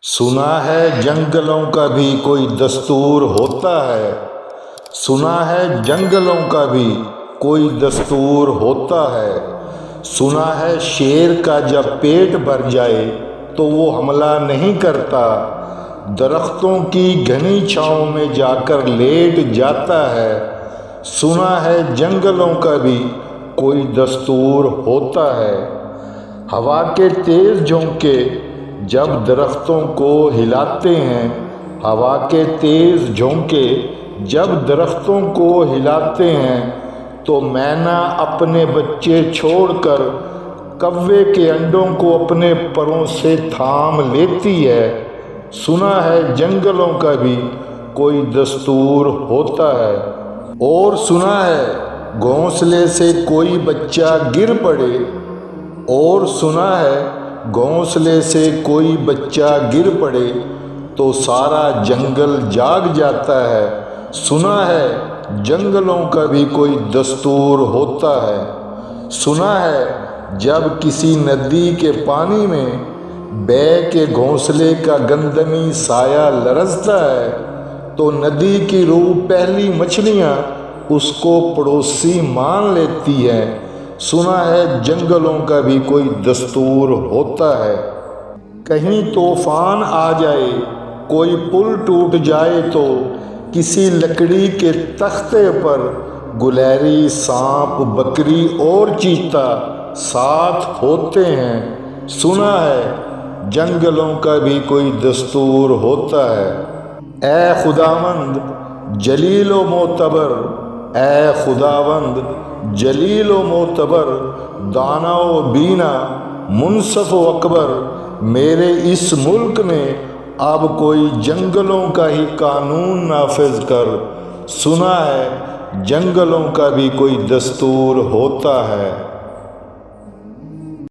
سنا ہے جنگلوں کا بھی کوئی دستور ہوتا ہے، سنا ہے جنگلوں کا بھی کوئی دستور ہوتا ہے، سنا ہے شیر کا جب پیٹ بھر جائے تو وہ حملہ نہیں کرتا، درختوں کی گھنی چھاؤں میں جا کر لیٹ جاتا ہے، سنا ہے جنگلوں کا بھی کوئی دستور ہوتا ہے۔ ہوا کے تیز جھونکے جب درختوں کو ہلاتے ہیں، ہوا کے تیز جھونکے جب درختوں کو ہلاتے ہیں تو مینا اپنے بچے چھوڑ کر کوے کے انڈوں کو اپنے پروں سے تھام لیتی ہے، سنا ہے جنگلوں کا بھی کوئی دستور ہوتا ہے۔ اور سنا ہے گھونسلے سے کوئی بچہ گر پڑے، اور سنا ہے گھونسلے سے کوئی بچہ گر پڑے تو سارا جنگل جاگ جاتا ہے، سنا ہے جنگلوں کا بھی کوئی دستور ہوتا ہے۔ سنا ہے جب کسی ندی کے پانی میں بے کے گھونسلے کا گندمی سایہ لرزتا ہے تو ندی کی روح پہلی مچھلیاں اس کو پڑوسی مان لیتی ہیں، سنا ہے جنگلوں کا بھی کوئی دستور ہوتا ہے۔ کہیں طوفان آ جائے، کوئی پل ٹوٹ جائے تو کسی لکڑی کے تختے پر گلہری، سانپ، بکری اور چیتا ساتھ ہوتے ہیں، سنا ہے جنگلوں کا بھی کوئی دستور ہوتا ہے۔ اے خداوند جلیل و معتبر، اے خداوند جلیل و معتبر، دانا و بینا، منصف و اکبر، میرے اس ملک میں اب کوئی جنگلوں کا ہی قانون نافذ کر، سنا ہے جنگلوں کا بھی کوئی دستور ہوتا ہے۔